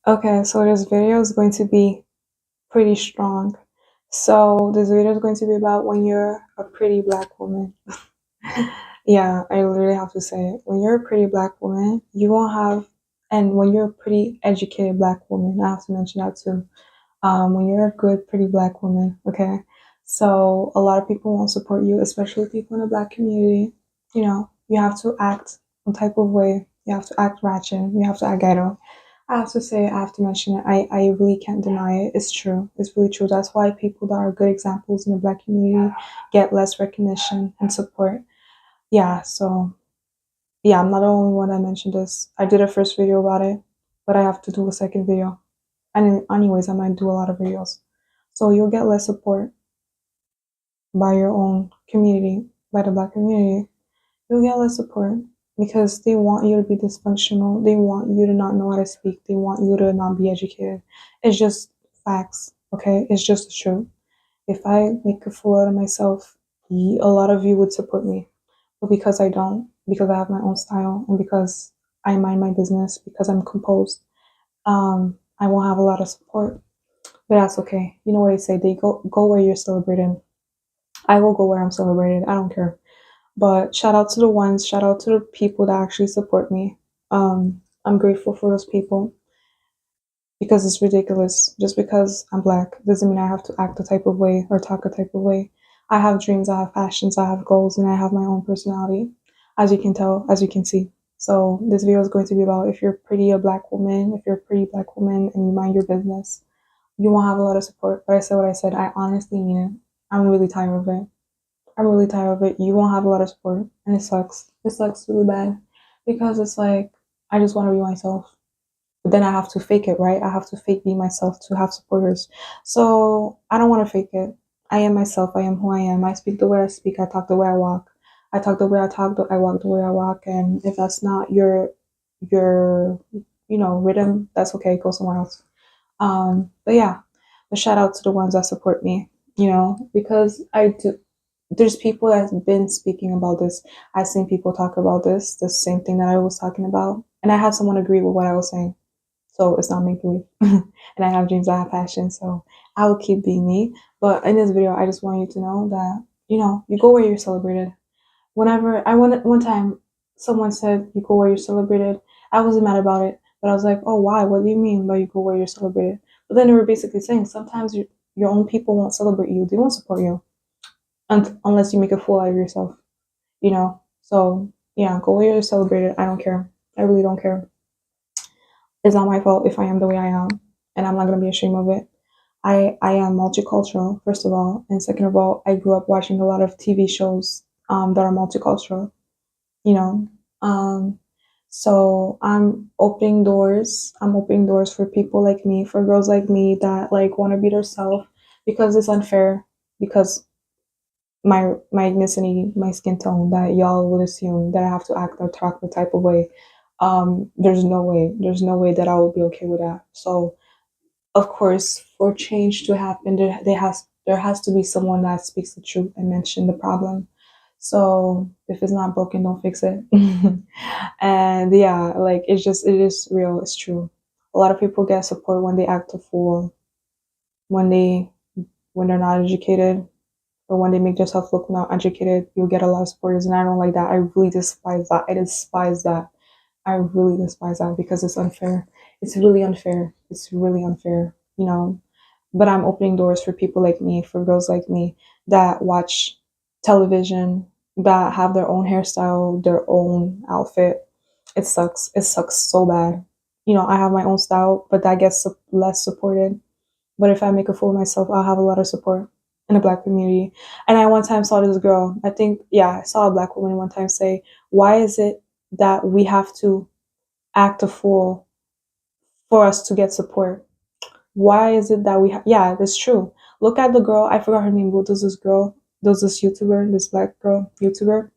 Okay, so this video is going to be pretty strong. So this video is going to be about when you're a pretty black woman. Yeah, I literally have to say it. When you're a pretty black woman, you won't have, and when you're a pretty educated black woman, I have to mention that too. When you're a good, pretty black woman, okay? So a lot of people won't support you, especially people in the black community. You know, you have to act some type of way. You have to act ratchet. You have to act ghetto. I have to say, I have to mention it. I really can't deny it. It's true. It's really true. That's why people that are good examples in the black community get less recognition and support. Yeah, so yeah, I'm not the only one that mentioned this. I did a first video about it, but I have to do a second video. And anyways, I might do a lot of videos. So you'll get less support by your own community, by the black community. You'll get less support because they want you to be dysfunctional. They want you to not know how to speak. They want you to not be educated. It's just facts, okay? It's just the truth. If I make a fool out of myself, a lot of you would support me. But because I don't, because I have my own style, and because I mind my business, because I'm composed, I won't have a lot of support. But that's okay. You know what I say? They go where you're celebrated. I will go where I'm celebrated. I don't care. But shout out to the people that actually support me. I'm grateful for those people because it's ridiculous. Just because I'm black doesn't mean I have to act a type of way or talk a type of way. I have dreams, I have passions, I have goals, and I have my own personality, as you can tell, as you can see. So this video is going to be about if you're pretty a black woman, if you're a pretty black woman and you mind your business, you won't have a lot of support. But I said what I said. I honestly mean it. I'm really tired of it. I'm really tired of it. You won't have a lot of support, and it sucks. It sucks really bad because it's like I just want to be myself, but then I have to fake it, right? I have to fake be myself to have supporters. So I don't want to fake it. I am myself. I am who I am. I speak the way I speak. I talk the way I walk. I talk the way I talk. I walk the way I walk. And if that's not your rhythm, that's okay. Go somewhere else. But yeah, but shout out to the ones that support me. Because I do there's people that have been speaking about this. I've seen people talk about this, the same thing that I was talking about, and I had someone agree with what I was saying. So it's not make believe. And I have dreams, I have passion, so I will keep being me. But in this video, I just want you to know that you go where you're celebrated. Whenever I went one time, someone said you go where you're celebrated. I wasn't mad about it, but I was like, oh, why? What do you mean by you go where you're celebrated? But then they were basically saying sometimes your own people won't celebrate you. They won't support you unless you make a fool out of yourself. So yeah, go where you're celebrated. I don't care. I really don't care. It's not my fault if I am the way I am, and I'm not gonna be ashamed of it. I am multicultural, first of all, and second of all, I grew up watching a lot of TV shows that are multicultural. You know, um, so I'm opening doors. I'm opening doors for people like me, for girls like me that like want to be themselves because it's unfair. Because my ethnicity, my skin tone, that y'all would assume that I have to act or talk the type of way. There's no way. There's no way that I would be okay with that. So of course, for change to happen, there has to be someone that speaks the truth and mention the problem. So if it's not broken, don't fix it. And yeah, like it is real. It's true. A lot of people get support when they act a fool, when they're not educated, or when they make themselves look not educated, you'll get a lot of supporters, and I don't like that. I really despise that. I despise that. I really despise that because it's unfair. It's really unfair. It's really unfair. But I'm opening doors for people like me, for girls like me that watch television, that have their own hairstyle, their own outfit. It sucks. It sucks so bad. I have my own style, but that gets less supported. But if I make a fool of myself, I'll have a lot of support in the black community. And I one time saw this girl, I think, yeah, I saw a black woman one time say, why is it that we have to act a fool for us to get support? Why is it that yeah, that's true. Look at the girl, I forgot her name, but there's this YouTuber, this black girl YouTuber.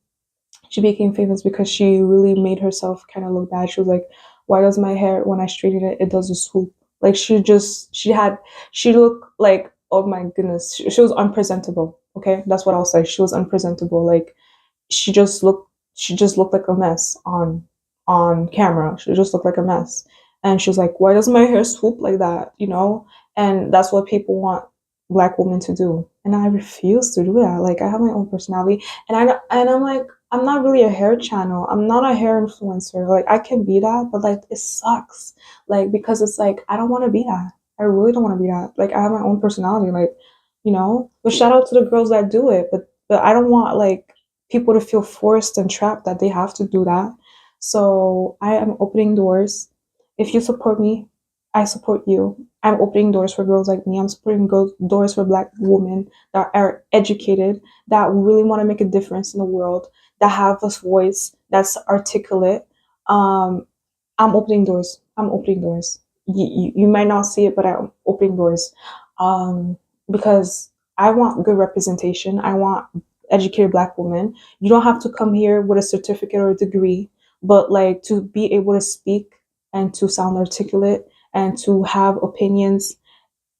She became famous because she really made herself kind of look bad. She was like, why does my hair, when I straighten it, it does a swoop? Like she looked like, oh my goodness, she was unpresentable. Okay, that's what I'll say. She was unpresentable. Like she just looked like a mess on camera. She just looked like a mess. And she's like, why does my hair swoop like that? And that's what people want black women to do. And I refuse to do that. Like, I have my own personality, and I'm like, I'm not really a hair channel. I'm not a hair influencer. Like, I can be that, but like, it sucks. Like, because it's like, I don't want to be that. I really don't want to be that. Like, I have my own personality. Like, but shout out to the girls that do it. But I don't want like people to feel forced and trapped that they have to do that. So I am opening doors. If you support me, I support you. I'm opening doors for girls like me. I'm supporting doors for black women that are educated, that really want to make a difference in the world, that have a voice that's articulate. Um, I'm opening doors. I'm opening doors. You might not see it, but I'm opening doors. Um, because I want good representation. I want educated black women. You don't have to come here with a certificate or a degree, but like to be able to speak and to sound articulate and to have opinions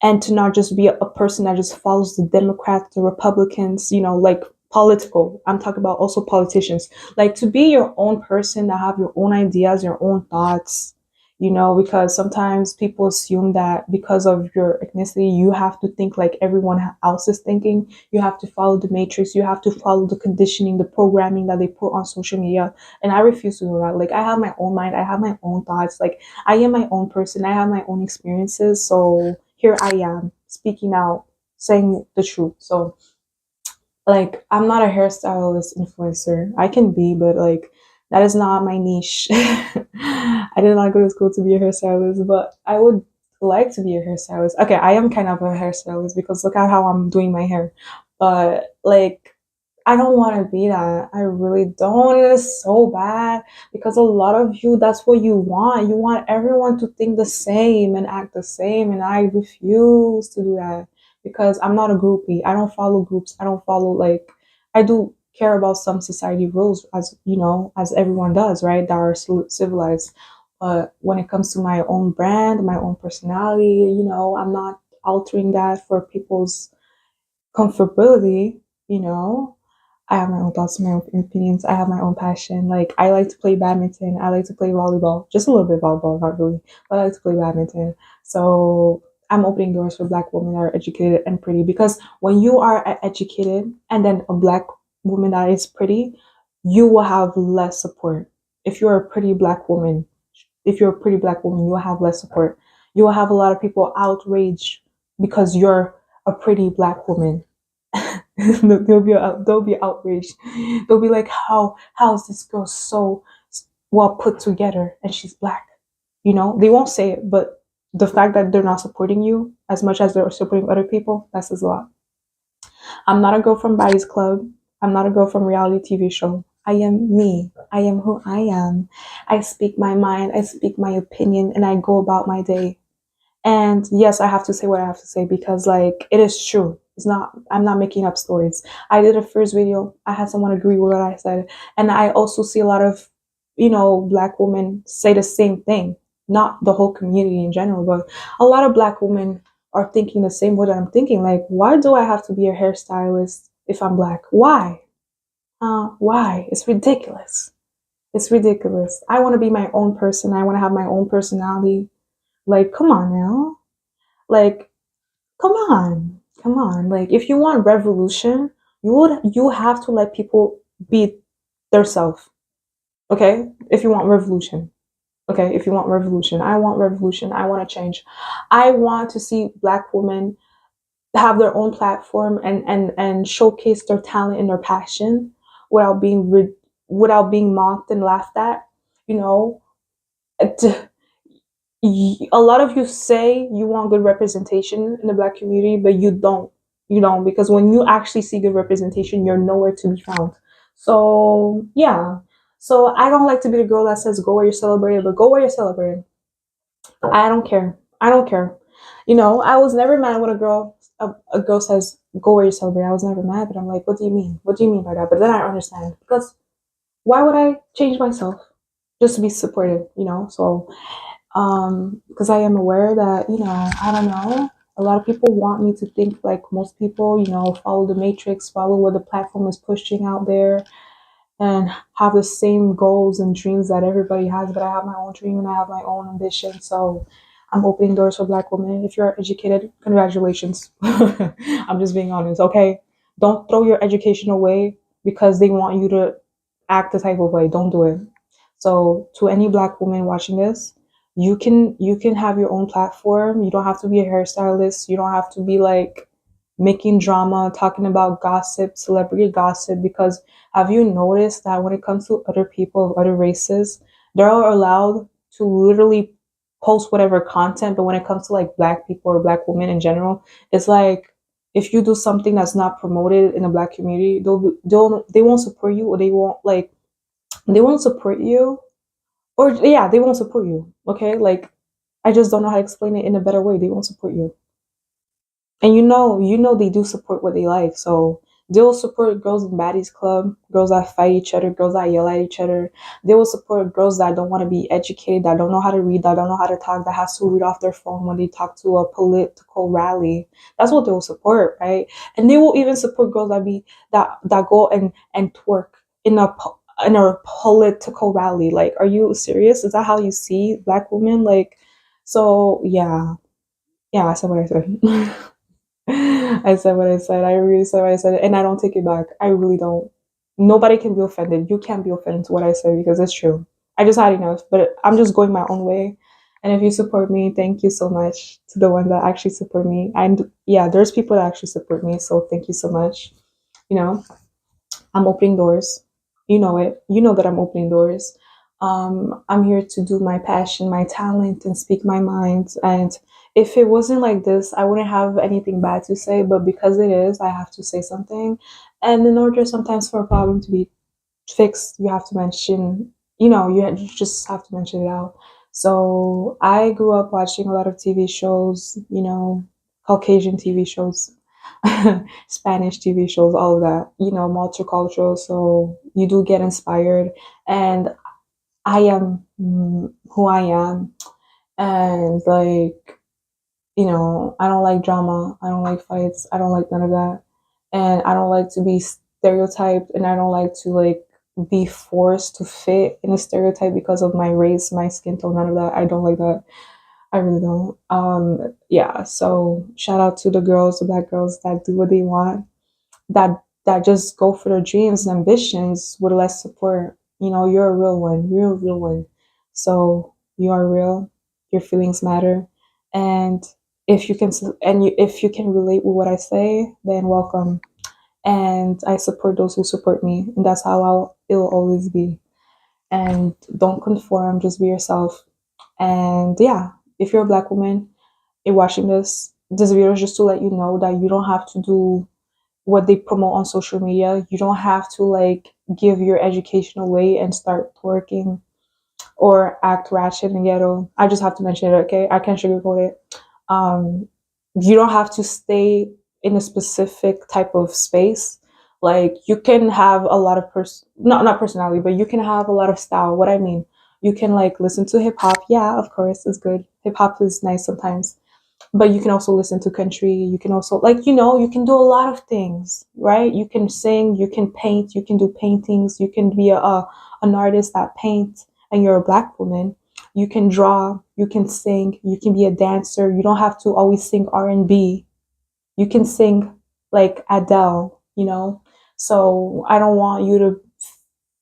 and to not just be a person that just follows the Democrats, the Republicans, like political. I'm talking about also politicians. Like to be your own person, to have your own ideas, your own thoughts, because sometimes people assume that because of your ethnicity, you have to think like everyone else is thinking. You have to follow the matrix. You have to follow the conditioning, the programming that they put on social media. And I refuse to do that. Like I have my own mind. I have my own thoughts. Like I am my own person. I have my own experiences. So here I am speaking out, saying the truth. So like I'm not a hairstylist influencer. I can be, but like that is not my niche. I did not go to school to be a hairstylist, but I would like to be a hairstylist. Okay, I am kind of a hairstylist because look at how I'm doing my hair. But like I don't want to be that. I really don't. It is so bad because a lot of you, that's what you want. You want everyone to think the same and act the same. And I refuse to do that because I'm not a groupie. I don't follow groups. I don't follow, like, I do care about some society rules, as as everyone does, right? That are civilized. But when it comes to my own brand, my own personality, I'm not altering that for people's comfortability, you know. I have my own thoughts, my own opinions. I have my own passion. Like I like to play badminton. I like to play volleyball, just a little bit of volleyball, not really, but I like to play badminton. So I'm opening doors for black women that are educated and pretty because when you are educated and then a black woman that is pretty, you will have less support. If you're a pretty black woman, if you're a pretty black woman, you will have less support. You will have a lot of people outraged because you're a pretty black woman. They'll be outraged. They'll be like, how is this girl so well put together and she's black? They won't say it, but the fact that they're not supporting you as much as they're supporting other people, that says a lot. I'm not a girl from Body's Club. I'm not a girl from reality TV show. I am me. I am who I am. I speak my mind. I speak my opinion, and I go about my day. And yes, I have to say what I have to say because like it is true. I'm not making up stories. I did a first video. I had someone agree with what I said. And I also see a lot of, black women say the same thing. Not the whole community in general, but a lot of black women are thinking the same way that I'm thinking. Like, why do I have to be a hairstylist if I'm black? Why? Why? It's ridiculous. It's ridiculous. I want to be my own person. I want to have my own personality. Like, come on now. Like, come on. Come on. Like, if you want revolution, you have to let people be themselves. Okay? If you want revolution. Okay? If you want revolution. I want revolution. I want to change. I want to see black women have their own platform and showcase their talent and their passion without being mocked and laughed at. You know, a lot of you say you want good representation in the black community, but you don't. You don't, because when you actually see good representation, you're nowhere to be found. So yeah. So I don't like to be the girl that says go where you're celebrated, but go where you're celebrated. I don't care. I don't care. I was never mad when a girl says go where you're celebrated. I was never mad, but I'm like, what do you mean? What do you mean by that? But then I understand because why would I change myself just to be supported? So because I am aware that I don't know, a lot of people want me to think like most people, follow the matrix, follow what the platform is pushing out there, and have the same goals and dreams that everybody has, but I have my own dream and I have my own ambition. So I'm opening doors for black women. If you're educated, congratulations. I'm just being honest, okay? Don't throw your education away because they want you to act the type of way. Don't do it. So to any black woman watching this, you can have your own platform. You don't have to be a hairstylist. You don't have to be like making drama, talking about gossip, celebrity gossip, because have you noticed that when it comes to other people of other races, they're allowed to literally post whatever content, but when it comes to like black people or black women in general, it's like if you do something that's not promoted in the black community, they won't support you, or they won't support you, or yeah, they won't support you. Okay, like I just don't know how to explain it in a better way. They won't support you. And you know they do support what they like. So they'll support girls in baddies club, girls that fight each other, girls that yell at each other. They will support girls that don't want to be educated, that don't know how to read, that don't know how to talk, that has to read off their phone when they talk to a political rally. That's what they will support, right? And they will even support girls that go and twerk in a political rally. Like, are you serious? Is that how you see black women? Like, so yeah, yeah, I said what I said. I said what I said. I really said what I said, and I don't take it back. I really don't. Nobody can be offended. You can't be offended to what I say because it's true. I just had enough, but I'm just going my own way. And if you support me, thank you so much to the one that actually support me. And yeah, there's people that actually support me, so thank you so much. You know, I'm opening doors. You know it. You know that I'm opening doors. I'm here to do my passion, my talent, and speak my mind. And if it wasn't like this, I wouldn't have anything bad to say. But because it is, I have to say something. And in order sometimes for a problem to be fixed, you have to mention, you just have to mention it out. So I grew up watching a lot of TV shows, Caucasian TV shows, Spanish TV shows, all of that, multicultural. So you do get inspired. And I am who I am. And like, I don't like drama. I don't like fights. I don't like none of that. And I don't like to be stereotyped, and I don't like to like be forced to fit in a stereotype because of my race, my skin tone, none of that. I don't like that. I really don't. Yeah, so shout out to the girls, the black girls that do what they want, that just go for their dreams and ambitions with less support. You're a real one. You're a real one. So you are real. Your feelings matter, and if you can relate with what I say, then welcome. And I support those who support me, and that's how it'll always be. And don't conform. Just be yourself. And yeah, if you're a black woman, you're watching this video is just to let you know that you don't have to do what they promote on social media. You don't have to like give your education away and start twerking or act ratchet and ghetto. I just have to mention it, okay? I can't sugarcoat it. Um, you don't have to stay in a specific type of space. Like you can have a lot of not personality, but you can have a lot of style. What I mean, you can like listen to hip hop. Yeah, of course, it's good. Hip hop is nice sometimes, but you can also listen to country. You can also you can do a lot of things, right? You can sing, you can paint, you can do paintings, you can be an artist that paints, and you're a black woman. You can draw, you can sing, you can be a dancer. You don't have to always sing R&B. You can sing like Adele, so I don't want you to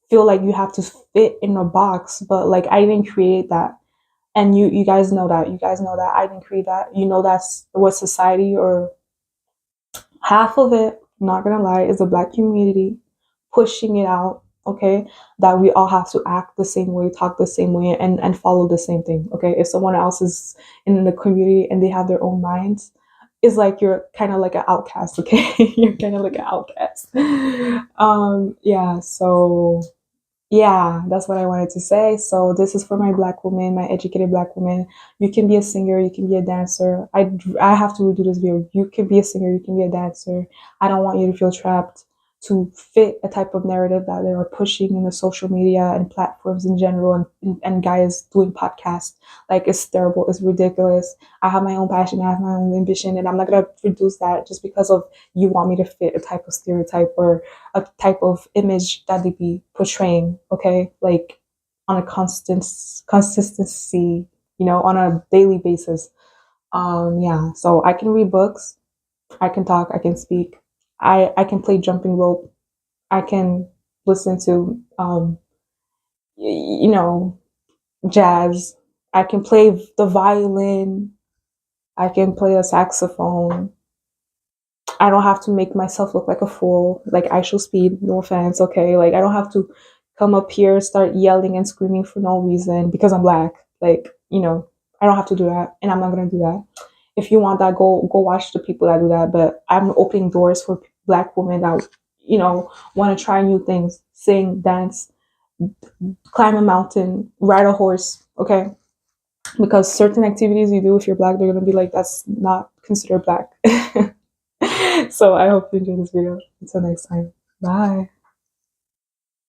feel like you have to fit in a box, but like I didn't create that. And you guys know that. You guys know that I didn't create that. That's what society, or half of it, not gonna lie, is the black community pushing it out, okay? That we all have to act the same way, talk the same way, and follow the same thing, okay? If someone else is in the community and they have their own minds, it's like you're kind of like an outcast, okay? You're kind of like an outcast. Yeah, so yeah, that's what I wanted to say. So this is for my black woman, my educated black woman. You can be a singer, you can be a dancer. I have to redo this video. You can be a singer, you can be a dancer. I don't want you to feel trapped to fit a type of narrative that they are pushing in the social media and platforms in general, and guys doing podcasts. Like, it's terrible, it's ridiculous. I have my own passion, I have my own ambition, and I'm not gonna reduce that just because of you want me to fit a type of stereotype or a type of image that they be portraying. Okay, like on a consistency, on a daily basis. Yeah, so I can read books, I can talk, I can speak, I can play jumping rope, I can listen to you know jazz, I can play the violin, I can play a saxophone. I don't have to make myself look like a fool, like I show speed, no offense, okay? Like, I don't have to come up here, start yelling and screaming for no reason because I'm black. Like, I don't have to do that, and I'm not gonna do that. If you want that, go watch the people that do that. But I'm opening doors for black women that want to try new things, sing, dance, climb a mountain, ride a horse. Okay, because certain activities you do if you're black, they're gonna be like, that's not considered black. So I hope you enjoyed this video. Until next time, bye.